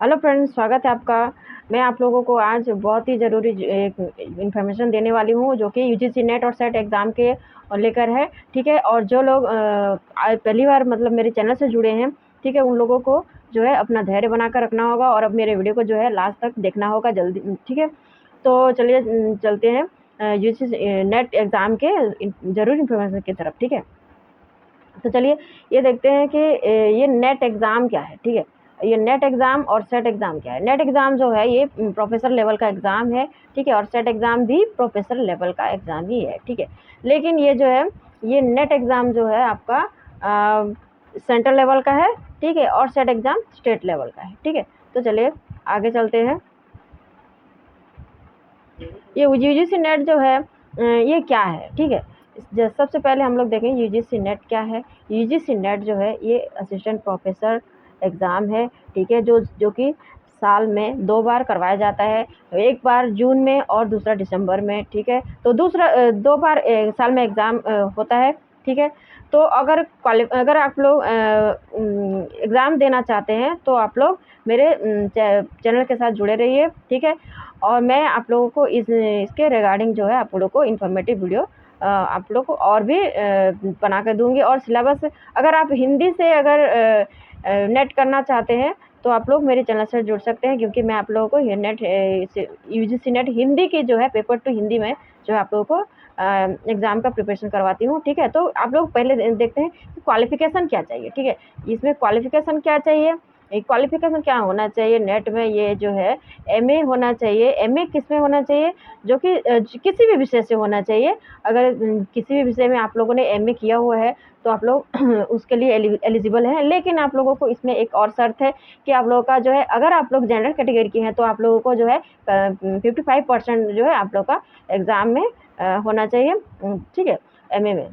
Hello friends, स्वागत है आपका। मैं आप लोगों को आज बहुत ही ज़रूरी एक इन्फॉर्मेशन देने वाली हूँ जो कि यूजीसी नेट और सेट एग्ज़ाम के लेकर है। ठीक है, और जो लोग पहली बार मतलब मेरे चैनल से जुड़े हैं, ठीक है, उन लोगों को जो है अपना धैर्य बनाकर रखना होगा और अब मेरे वीडियो को जो है लास्ट तक देखना होगा जल्दी। ठीक है, तो चलिए चलते हैं यूजीसी नेट एग्ज़ाम के ज़रूरी इन्फॉर्मेशन की तरफ। ठीक है, तो चलिए ये देखते हैं कि ये नेट एग्ज़ाम क्या है। ठीक है, ये नेट एग्ज़ाम और सेट एग्ज़ाम क्या है। नेट एग्ज़ाम जो है ये प्रोफेसर लेवल का एग्ज़ाम है। ठीक है, और सेट एग्ज़ाम भी प्रोफेसर लेवल का एग्ज़ाम ही है। ठीक है, लेकिन ये जो है ये नेट एग्ज़ाम जो है आपका सेंट्रल लेवल का है। ठीक है, और सेट एग्ज़ाम स्टेट लेवल का है। ठीक है, तो चलिए आगे चलते हैं। ये यूजीसी नेट जो है ये क्या है। ठीक है, सबसे पहले हम लोग देखें यूजीसी नेट क्या है। यूजीसी नेट जो है ये असिस्टेंट प्रोफेसर एग्ज़ाम है। ठीक है, जो कि साल में 2 बार करवाया जाता है, एक बार जून में और दूसरा दिसंबर में। ठीक है, तो दूसरा 2 बार साल में एग्ज़ाम होता है। ठीक है, तो अगर आप लोग एग्ज़ाम देना चाहते हैं तो आप लोग मेरे चैनल के साथ जुड़े रहिए। ठीक है, और मैं आप लोगों को इसके रिगार्डिंग जो है आप लोगों को इन्फॉर्मेटिव वीडियो आप लोग को और भी बना कर दूँगी। और सिलेबस अगर आप हिंदी से अगर नेट करना चाहते हैं तो आप लोग मेरे चैनल से जुड़ सकते हैं, क्योंकि मैं आप लोगों को ये नेट यूजीसी नेट हिंदी की जो है पेपर टू हिंदी में जो है आप लोगों को एग्ज़ाम का प्रिपरेशन करवाती हूँ। ठीक है, तो आप लोग पहले देखते हैं कि क्वालिफ़िकेशन क्या चाहिए। ठीक है, इसमें क्वालिफ़िकेशन क्या चाहिए, क्वालिफ़िकेशन क्या होना चाहिए नेट में, ये जो है एमए होना चाहिए। एमए किस में होना चाहिए, जो कि किसी भी विषय से होना चाहिए। अगर किसी भी विषय में आप लोगों ने एमए किया हुआ है तो आप लोग उसके लिए एलिजिबल हैं। लेकिन आप लोगों को इसमें एक और शर्त है कि आप लोगों का जो है, अगर आप लोग जनरल कैटेगरी के हैं तो आप लोगों को जो है 55% जो है आप लोग का एग्ज़ाम में होना चाहिए। ठीक है, एमए में।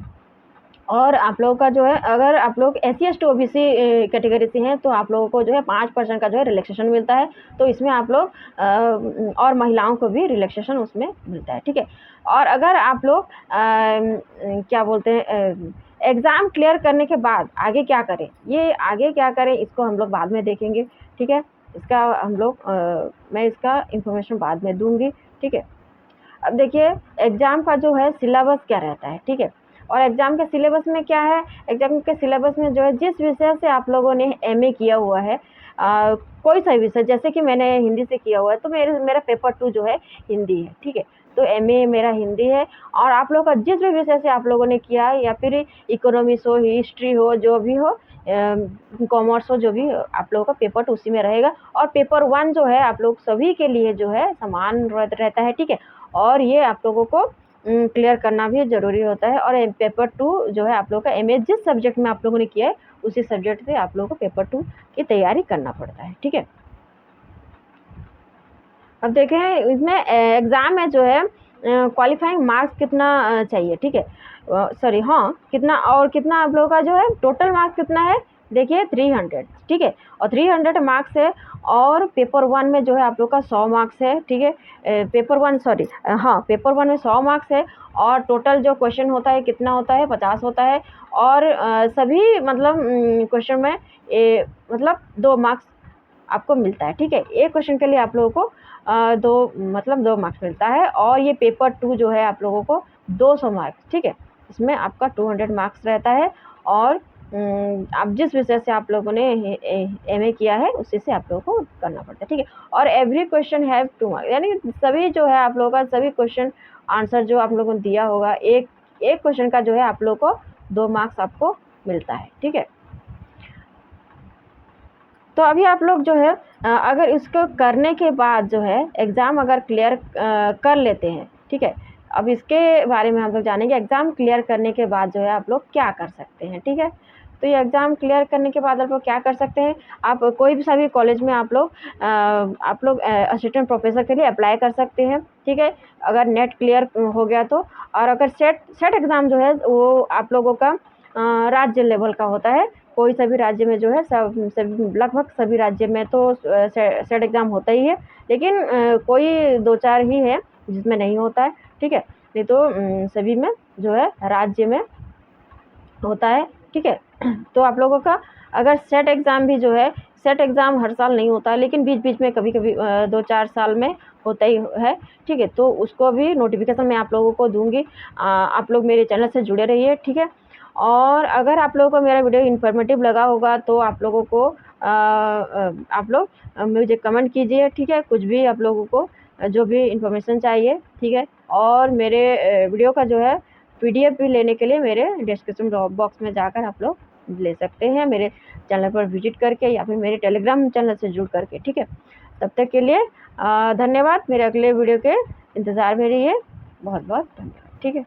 और आप लोगों का जो है, अगर आप लोग एससी एसटी ओबीसी कैटेगरी से हैं तो आप लोगों को जो है 5% का जो है रिलैक्सेशन मिलता है। तो इसमें आप लोग और महिलाओं को भी रिलैक्सेशन उसमें मिलता है। ठीक है, और अगर आप लोग क्या बोलते हैं एग्ज़ाम क्लियर करने के बाद आगे क्या करें, ये आगे क्या करें इसको हम लोग बाद में देखेंगे। ठीक है, इसका हम लोग मैं इसका इन्फॉर्मेशन बाद में दूँगी। ठीक है, अब देखिए एग्ज़ाम का जो है सिलेबस क्या रहता है। ठीक है, और एग्ज़ाम के सिलेबस में क्या है, एग्ज़ाम के सिलेबस में जो है जिस विषय से आप लोगों ने एमए किया हुआ है, कोई सा विषय, जैसे कि मैंने हिंदी से किया हुआ है तो मेरा पेपर 2 जो है हिंदी है। ठीक है, तो एमए मेरा हिंदी है। और आप लोगों का जिस भी विषय से आप लोगों ने किया है, या फिर इकोनॉमिक्स हो, हिस्ट्री हो, जो भी हो, कॉमर्स हो, जो भी हो, आप लोगों का पेपर 2 उसी में रहेगा। और पेपर 1 जो है आप लोग सभी के लिए जो है समान रहता है। ठीक है, और ये आप लोगों को क्लियर करना भी ज़रूरी होता है। और पेपर 2 जो है आप लोगों का एमए जिस सब्जेक्ट में आप लोगों ने किया है उसी सब्जेक्ट से आप लोगों को पेपर 2 की तैयारी करना पड़ता है। ठीक है, अब देखें इसमें एग्ज़ाम में जो है क्वालिफाइंग मार्क्स कितना चाहिए। ठीक है, सॉरी, हाँ, कितना और कितना आप लोगों का जो है टोटल मार्क्स कितना है, देखिए 300। ठीक है, और 300 मार्क्स है। और पेपर 1 में जो है आप लोग का 100 मार्क्स है। ठीक है, पेपर 1 सॉरी, हाँ, पेपर 1 में 100 मार्क्स है। और टोटल जो क्वेश्चन होता है कितना होता है, 50 होता है। और सभी मतलब क्वेश्चन में मतलब 2 मार्क्स आपको मिलता है। ठीक है, एक क्वेश्चन के लिए आप लोगों को 2 मार्क्स मिलता है। और ये पेपर 2 जो है आप लोगों को 200 मार्क्स। ठीक है, इसमें आपका 200 मार्क्स रहता है। और आप जिस विषय से आप लोगों ने एमए किया है उसी से आप लोगों को करना पड़ता है। ठीक है, और एवरी क्वेश्चन हैव 2 मार्क्स, यानी सभी जो है आप लोगों का सभी क्वेश्चन आंसर जो आप लोगों ने दिया होगा, एक एक क्वेश्चन का जो है आप लोगों को 2 मार्क्स आपको मिलता है। ठीक है, तो अभी आप लोग जो है अगर इसको करने के बाद जो है एग्ज़ाम अगर क्लियर कर लेते हैं। ठीक है, अब इसके बारे में हम लोग जानेंगे एग्ज़ाम क्लियर करने के बाद जो है आप लोग क्या कर सकते हैं। ठीक है, तो ये एग्ज़ाम क्लियर करने के बाद आप लोग क्या कर सकते हैं, आप कोई भी सभी कॉलेज में आप लोग असिस्टेंट प्रोफेसर के लिए अप्लाई कर सकते हैं। ठीक है, अगर नेट क्लियर हो गया तो। और अगर सेट एग्ज़ाम जो है वो आप लोगों का राज्य लेवल का होता है। कोई सभी राज्य में जो है लगभग सभी राज्य में तो सेट एग्ज़ाम होता ही है। लेकिन कोई 2-4 ही है जिसमें नहीं होता है। ठीक है, नहीं तो सभी में जो है राज्य में होता है। ठीक है, तो आप लोगों का अगर सेट एग्ज़ाम भी जो है सेट एग्ज़ाम हर साल नहीं होता है, लेकिन बीच-बीच में कभी-कभी 2-4 साल में होता ही है, ठीक है? तो उसको भी नोटिफ़िकेशन मैं आप लोगों को दूँगी। आप लोग मेरे चैनल से जुड़े रहिए, ठीक है? और अगर आप लोगों को मेरा वीडियो इन्फॉर्मेटिव लगा होगा तो आप लोगों को आप लोग मुझे कमेंट कीजिए, ठीक है? कुछ भी आप लोगों को जो भी इन्फॉर्मेशन चाहिए, ठीक है? और मेरे वीडियो का जो है पीडीएफ भी लेने के लिए मेरे डिस्क्रिप्शन बॉक्स में जाकर आप लोग ले सकते हैं, मेरे चैनल पर विजिट करके या फिर मेरे टेलीग्राम चैनल से जुड़ करके, ठीक है? तब तक के लिए धन्यवाद। मेरे अगले वीडियो के इंतज़ार में रहिए। बहुत-बहुत धन्यवाद, ठीक है?